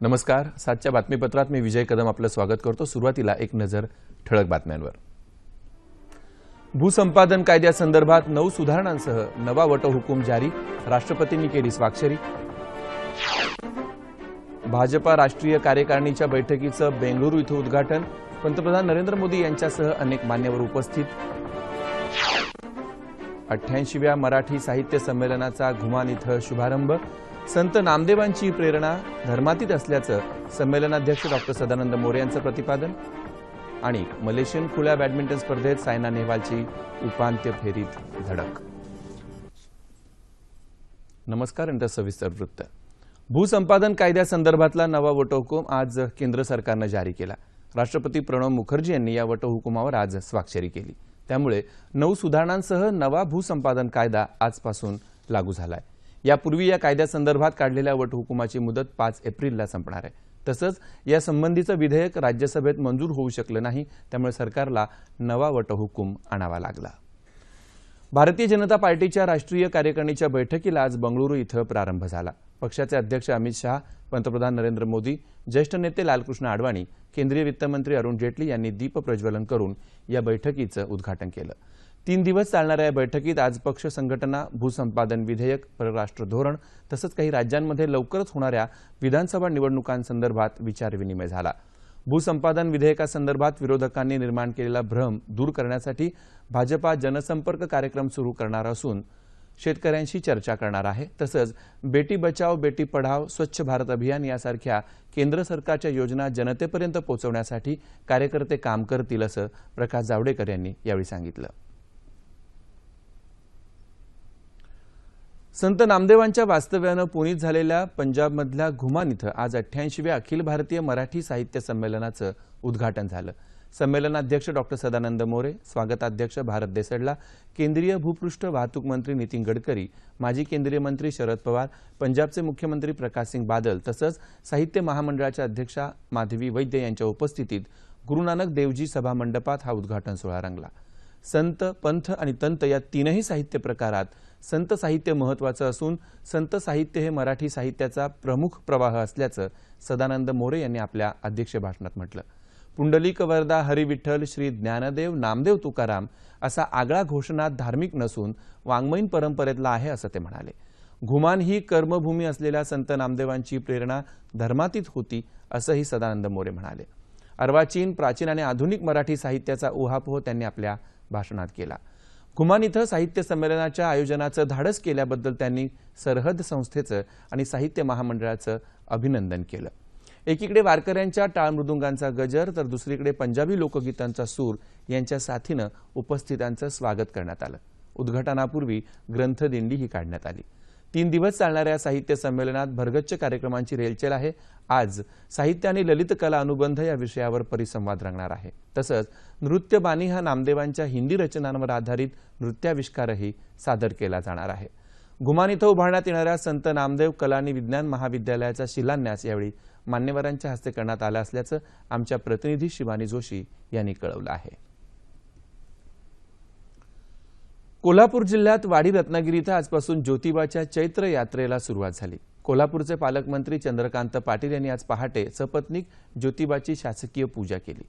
नमस्कार. सातच्या बातमीपत्रात मी विजय कदम आपलं स्वागत करतो. सुरुवातीला एक नजर ठळक बातम्यांवर. भूसंपादन कायद्यासंदर्भात 9 सुधारणांसह नवा वटहुकूम जारी, राष्ट्रपतींनी केली स्वाक्षरी. भाजपा राष्ट्रीय कार्यकारिणीच्या बैठकीचं बेंगळुरू इथं उद्घाटन, पंतप्रधान नरेंद्र मोदी यांच्यासह अनेक मान्यवर उपस्थित. 88व्या मराठी साहित्य संमेलनाचा घुमान इथं शुभारंभ, संत नामदेवांची प्रेरणा धर्मातीत असल्याचं संमेलनाध्यक्ष डॉ. सदानंद मोरे यांचं प्रतिपादन. आणि मलेशियन खुल्या बॅडमिंटन स्पर्धेत सायना नेहवालची उपांत्य फेरीत धडक. नमस्कार. आणि सविस्तर वृत्त. भूसंपादन कायद्यासंदर्भातला नवा वटहुकूम आज केंद्र सरकारनं जारी केला. राष्ट्रपती प्रणव मुखर्जी यांनी या वटहुकुमावर आज स्वाक्षरी केली. त्यामुळे 9 सुधारणांसह नवा भूसंपादन कायदा आजपासून लागू झालाय. यापूर्वी या कायद्यासंदर्भात काढलेल्या वटहुकुमाची मुदत 5 एप्रिलला संपणार आहे. तसंच या संबंधीचं विधेयक राज्यसभेत मंजूर होऊ शकलं नाही, त्यामुळे सरकारला नवा वटहुकूम आणावा लागला. भारतीय जनता पार्टीच्या राष्ट्रीय कार्यकारिणीच्या बैठकीला आज बंगळुरू इथं प्रारंभ झाला. पक्षाचे अध्यक्ष अमित शहा, पंतप्रधान नरेंद्र मोदी, ज्येष्ठ नेते लालकृष्ण अडवाणी, केंद्रीय वित्तमंत्री अरुण जेटली यांनी दीप प्रज्वलन करून या बैठकीचं उद्घाटन केलं. 3 दिवस चालणाऱ्या या बैठकीत आज पक्ष संघटना, भूसंपादन विधेयक, परराष्ट्र धोरण तसंच काही राज्यांमध्ये लवकरच होणाऱ्या विधानसभा निवडणुकांसंदर्भात विचारविनिमय झाला. भूसंपादन विधेयकासंदर्भात विरोधकांनी निर्माण केलेला भ्रम दूर करण्यासाठी भाजपा जनसंपर्क कार्यक्रम सुरू करणार असून शेतकऱ्यांशी चर्चा करणार आहे. तसंच बेटी बचाओ बेटी पढाओ, स्वच्छ भारत अभियान यासारख्या केंद्र सरकारच्या योजना जनतेपर्यंत पोहोचवण्यासाठी कार्यकर्ते काम करतील असं प्रकाश जावडेकर यांनी यावेळी सांगितलं. संत नामदेवांच्या वास्तव्यानं पुनीत झालेल्या पंजाबमधल्या घुमान इथं आज 88व्या अखिल भारतीय मराठी साहित्य संमेलनाचं उद्घाटन झालं. संमेलनाध्यक्ष डॉ. सदानंद मोरे, स्वागताध्यक्ष भारत देसडला, केंद्रीय भूपृष्ठ वाहतूक मंत्री नितीन गडकरी, माजी केंद्रीय मंत्री शरद पवार, पंजाबचे मुख्यमंत्री प्रकाश सिंग बादल तसंच साहित्य महामंडळाच्या अध्यक्षा माधवी वैद्य यांच्या उपस्थितीत गुरु नानक देवजी सभा मंडपात हा उद्घाटन सोहळा रंगला. संत, पंथ आणि तंत या तीनही साहित्य प्रकारात संत साहित्य महत्त्वाचं असून संत साहित्य हे मराठी साहित्याचा प्रमुख प्रवाह असल्याचं सदानंद मोरे यांनी आपल्या अध्यक्ष भाषणात म्हटलं. पुंडलिक वरदा हरी विठ्ठल श्री ज्ञानदेव नामदेव तुकाराम असा आगळा घोषणात धार्मिक नसून वाङ्मयीन परंपरेतला आहे असं ते म्हणाले. घुमान ही कर्मभूमी असलेल्या संत नामदेवांची प्रेरणा धर्मातीत होती असंही सदानंद मोरे म्हणाले. अर्वाचीन, प्राचीन आणि आधुनिक मराठी साहित्याचा उहापोह त्यांनी आपल्या भाषणात केला. घुमान इथं साहित्य संमेलनाच्या आयोजनाचं धाडस केल्याबद्दल त्यांनी सरहद संस्थेचं आणि साहित्य महामंडळाचं अभिनंदन केलं. एकीकडे वारकऱ्यांच्या टाळ मृदुंगांचा गजर तर दुसरीकडे पंजाबी लोकगीतांचा सूर यांच्या साथीनं उपस्थितांचं स्वागत करण्यात आलं. उद्घाटनापूर्वी ग्रंथदिंडीही काढण्यात आली. 3 दिवस चालणाऱ्या साहित्य संमेलनात भरगच्च कार्यक्रमांची रेलचेल आहे. आज साहित्य आणि ललित कला अनुबंध या विषयावर परिसंवाद रंगणार आहे. तसंच नृत्यबानी हा नामदेवांच्या हिंदी रचनांवर आधारित नृत्याविष्कारही सादर केला जाणार आहे. घुमान इथं उभारण्यात येणाऱ्या संत नामदेव कला आणि विज्ञान महाविद्यालयाचा शिलान्यास यावेळी मान्यवरांच्या हस्ते करण्यात आला असल्याचं आमच्या प्रतिनिधी शिवानी जोशी यांनी कळवलं आहे. कोल्हापूर जिल्ह्यात वाडी रत्नागिरी इथं आजपासून ज्योतिबाच्या चैत्र यात्रेला सुरुवात झाली. कोल्हापूरचे पालकमंत्री चंद्रकांत पाटील यांनी आज पहाटे सपत्नीक ज्योतिबाची शासकीय पूजा केली.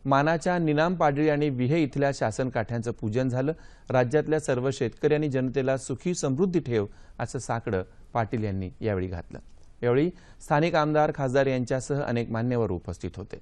मानाच्या निनाम पाडळी आणि विहे इथल्या शासन काठ्यांचं पूजन झालं. राज्यातल्या सर्व शेतकरी आणि जनतेला सुखी समृद्धी ठेव असं साकडं पाटील यांनी यावेळी घातलं. यावेळी स्थानिक आमदार, खासदार यांच्यासह अनेक मान्यवर उपस्थित होते.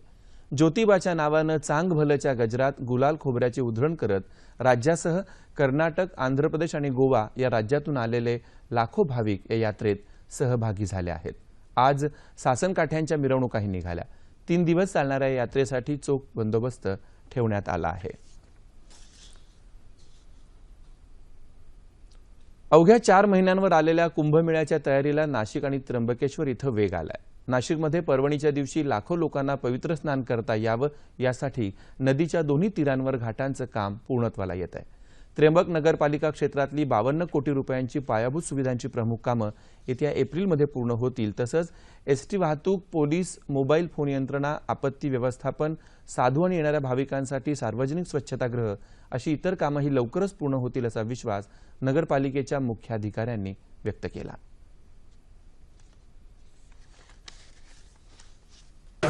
ज्योतिबाच्या नावानं चांग भलच्या गजरात गुलाल खोबऱ्याची उधळण करत राज्यासह कर्नाटक, आंध्र प्रदेश आणि गोवा या राज्यातून आलेले लाखो भाविक या यात्रेत सहभागी झाले आहेत. आज सासनकाठ्यांच्या मिरवणुकाही निघाल्या. 3 दिवस चालणाऱ्या यात्रेसाठी चोख बंदोबस्त ठेवण्यात आला आहे. अवघ्या 4 महिन्यांवर आलेल्या कुंभमेळ्याच्या तयारीला नाशिक आणि त्र्यंबकेश्वर इथं वेग आलाय. नाशिकमध्ये पर्वणीच्या दिवशी लाखो लोकांना पवित्र स्नान करता यावं यासाठी नदीच्या दोन्ही तीरांवर घाटांचं काम पूर्णत्वाला येत आहे. त्र्यंबक नगरपालिका क्षेत्रातली 52 कोटी रुपयांची पायाभूत सुविधांची प्रमुख कामं येत्या एप्रिलमध्ये पूर्ण होतील. तसंच एसटी वाहतूक, पोलीस, मोबाईल फोन यंत्रणा, आपत्ती व्यवस्थापन, साधू आणि येणाऱ्या भाविकांसाठी सार्वजनिक स्वच्छतागृह अशी इतर कामंही लवकरच पूर्ण होतील असा विश्वास नगरपालिकेच्या मुख्याधिकाऱ्यांनी व्यक्त केला.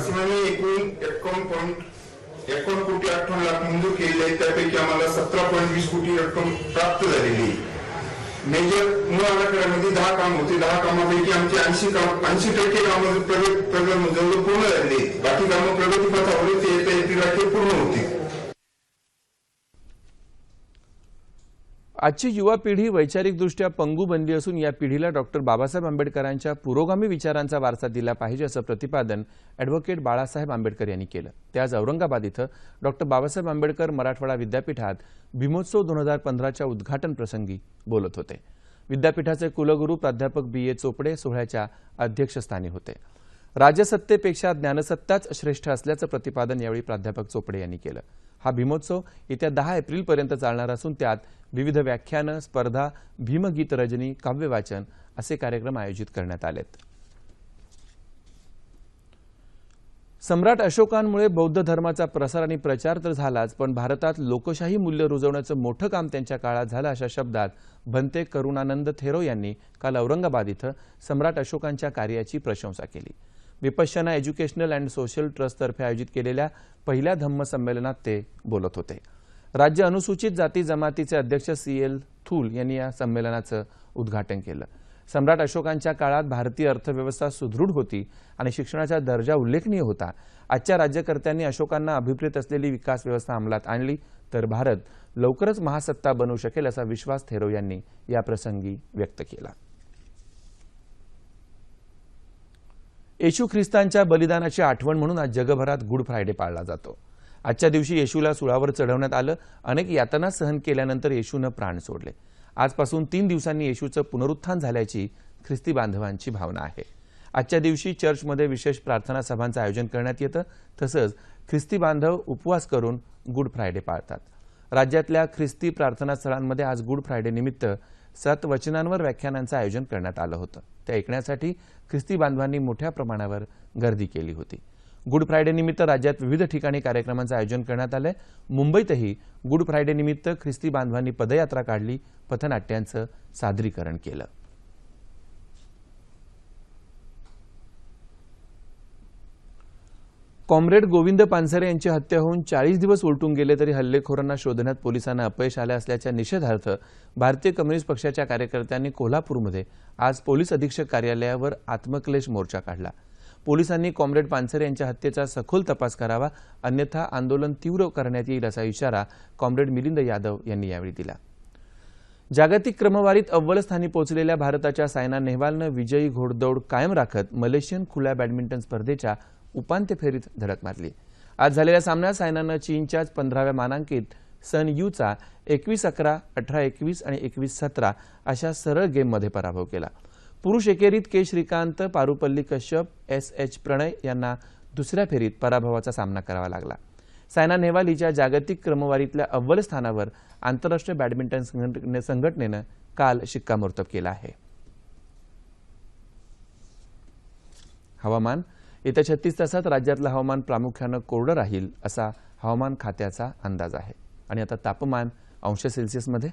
शासनाने एकूण 51 कोटी 58 लाख मंजूर केलेले आहेत. त्यापैकी आम्हाला 17.20 कोटी रक्कम प्राप्त झालेली आहे. मेजर मूळ आराखड्यामध्ये 10 काम होते. 10 कामापैकी आमचे 80% कामं जवळ पूर्ण झालेली आहेत. बाकी कामं प्रगतीपथावर ते येत्या एप्रिल पूर्ण होतील. आजची युवा पिढी वैचारिकदृष्ट्या पंगू बनली असून या पिढीला डॉक्टर बाबासाहेब आंबेडकरांच्या पुरोगामी विचारांचा वारसा दिला पाहिजे असं प्रतिपादन ॲडव्होकेट बाळासाहेब आंबेडकर यांनी केलं. ते आज औरंगाबाद इथं डॉक्टर बाबासाहेब आंबेडकर मराठवाडा विद्यापीठात भीमोत्सव 2015च्या उद्घाटन प्रसंगी बोलत होते. विद्यापीठाचे कुलगुरू प्राध्यापक BA चोपडे सोहळ्याच्या अध्यक्षस्थानी होते. राजसत्तेपेक्षा ज्ञानसत्ताच श्रेष्ठ असल्याचं प्रतिपादन यावेळी प्राध्यापक चोपडे यांनी केलं. हा भीमोत्सव येत्या 10 एप्रिलपर्यंत चालणार असून त्यात विविध व्याख्यानं, स्पर्धा, भीमगीत रजनी, काव्यवाचन असे कार्यक्रम आयोजित करण्यात आलेत. सम्राट अशोकांमुळे बौद्ध धर्माचा प्रसार आणि प्रचार तर झालाच, पण भारतात लोकशाही मूल्य रुजवण्याचं मोठं काम त्यांच्या काळात झालं अशा शब्दात भंते करुणानंद थेरो यांनी काल औरंगाबाद इथं सम्राट अशोकांच्या कार्याची प्रशंसा केली. विपश्यना एज्युकेशनल अँड सोशल ट्रस्टतर्फे आयोजित केलेल्या पहिल्या धम्म संमेलनात ते बोलत होते. राज्य अनुसूचित जाती जमातीचे अध्यक्ष CL थूल यांनी या संमेलनाचं उद्घाटन केलं. सम्राट अशोकांच्या काळात भारतीय अर्थव्यवस्था सुदृढ होती आणि शिक्षणाचा दर्जा उल्लेखनीय होता. आजच्या राज्यकर्त्यांनी अशोकांना अभिप्रेत असलेली विकास व्यवस्था अंमलात आणली तर भारत लवकरच महासत्ता बनू शकेल असा विश्वास थेरो यांनी या प्रसंगी व्यक्त केला. येशू ख्रिस्तांच्या बलिदानाची आठवण म्हणून आज जगभरात गुड फ्रायडे पाळला जातो. आजच्या दिवशी येशूला सुळावर चढवण्यात आलं. अनेक यातना सहन केल्यानंतर येशूनं प्राण सोडले. आजपासून 3 दिवसांनी येशूचं पुनरुत्थान झाल्याची ख्रिस्ती बांधवांची भावना आहे. आजच्या दिवशी चर्चमध्ये विशेष प्रार्थना सभांचं आयोजन करण्यात येतं. तसंच ख्रिस्ती बांधव उपवास करून गुड फ्रायडे पाळतात. राज्यातल्या ख्रिस्ती प्रार्थना स्थळांमध्ये आज गुड फ्रायडे निमित्त 7 वचनांवर व्याख्यानांचं आयोजन करण्यात आलं होतं. ते ऐकण्यासाठी ख्रिस्ती बांधवांनी मोठ्या प्रमाणावर गर्दी केली होती. गुड फ्रायडे निमित्त राज्यात विविध ठिकाणी कार्यक्रमांचं आयोजन करण्यात आलंय. मुंबईतही गुड फ्रायडे निमित्त ख्रिस्ती बांधवांनी पदयात्रा काढली, पथनाट्यांचं सादरीकरण केलं. कॉम्रेड गोविंद पानसरे यांची हत्या होऊन 40 दिवस उलटून गेले तरी हल्लेखोरांना शोधण्यात पोलिसांना अपयश आलं असल्याच्या निषेधार्थ भारतीय कम्युनिस्ट पक्षाच्या कार्यकर्त्यांनी कोल्हापूरमध्ये आज पोलीस अधीक्षक कार्यालयावर आत्मक्लेश मोर्चा काढला. पोलिसांनी कॉम्रेड पानसरे यांच्या हत्येचा सखोल तपास करावा, अन्यथा आंदोलन तीव्र करण्यात येईल असा इशारा कॉम्रेड मिलिंद यादव यांनी यावेळी दिला. जागतिक क्रमवारीत अव्वल स्थानी पोहोचलेल्या भारताच्या सायना नेहवालनं विजयी घोडदौड कायम राखत मलेशियन खुल्या बॅडमिंटन स्पर्धेच्या उपांत्य फेरीत धडक मारली. आज झालेल्या सामन्यात सायनानं चीनच्याच 15व्या मानांकित सन यूचा 21-11, 18-21 आणि 21-17 अशा सरळ गेममध्ये पराभव केला. पुरुष एकेरीत के श्रीकांत, पारुपल्ली कश्यप, SH प्रणय यांना दुसऱ्या फेरीत पराभवाचा सामना करावा लागला. सायना नेहवाल हिच्या जागतिक क्रमवारीतल्या अव्वल स्थानावर आंतरराष्ट्रीय बॅडमिंटन संघटनेनं काल शिक्कामोर्तब केला आहे. हवामान. येत्या 36 तासात राज्यातलं हवामान प्रामुख्यानं कोरडं राहील असा हवामान खात्याचा अंदाज आहे. आणि आता तापमान अंश सेल्सिअसमध्ये.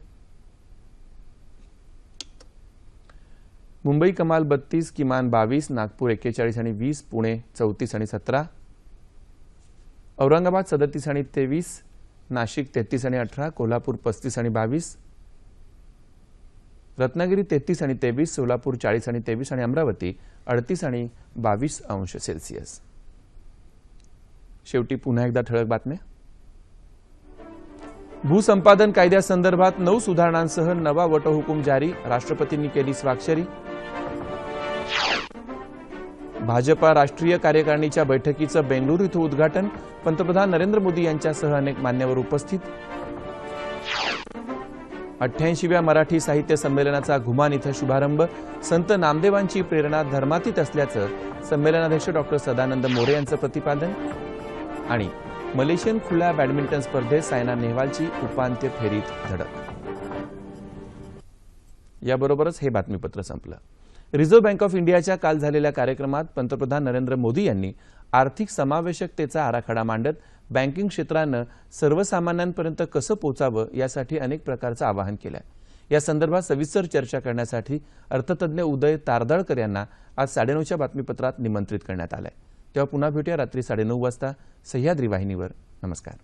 मुंबई कमाल 32, किमान 22, नागपूर 41 आणि 20, पुणे 34 आणि 17, औरंगाबाद 37 आणि 23, नाशिक 33 आणि 18, कोल्हापूर 35 आणि 22, रत्नागिरी 33 आणि 23, सोलापूर 40 आणि 23 आणि अमरावती 38 आणि 22 अंश सेल्सिअस. शेवटी पुन्हा एकदा ठळक बातम्या. भूसंपादन कायद्यासंदर्भात 9 सुधारणांसह नवा वटहुकूम जारी, राष्ट्रपतींनी केली स्वाक्षरी. भाजपा राष्ट्रीय कार्यकारिणीच्या बैठकीचं बेंगळुरू इथं उद्घाटन, पंतप्रधान नरेंद्र मोदी यांच्यासह अनेक मान्यवर उपस्थित. 88व्या मराठी साहित्य संमेलनाचा घुमान इथं शुभारंभ, संत नामदेवांची प्रेरणा धर्मातीत असल्याचं संमेलनाध्यक्ष डॉक्टर सदानंद मोरे यांचं प्रतिपादन. आणि मलेशियन खुल्या बॅडमिंटन स्पर्धेत सायना नेहवालची उपांत्य फेरीत धडक. याबरोबरच हे बातमीपत्र संपलं. रिझर्व्ह बँक ऑफ इंडियाच्या काल झालेल्या कार्यक्रमात पंतप्रधान नरेंद्र मोदी यांनी आर्थिक समावेशकतेचा आराखडा मांडत बँकिंग क्षेत्रानं सर्वसामान्यांपर्यंत कसं पोचावं यासाठी अनेक प्रकारचं आवाहन केलं. या संदर्भात सविस्तर चर्चा करण्यासाठी अर्थतज्ञ उदय तारदाळकर यांना आज 9:30च्या बातमीपत्रात निमंत्रित करण्यात आलंय. तेव्हा पुन्हा भेटूया रात्री 9:30 वाजता सह्याद्री वाहिनीवर. नमस्कार.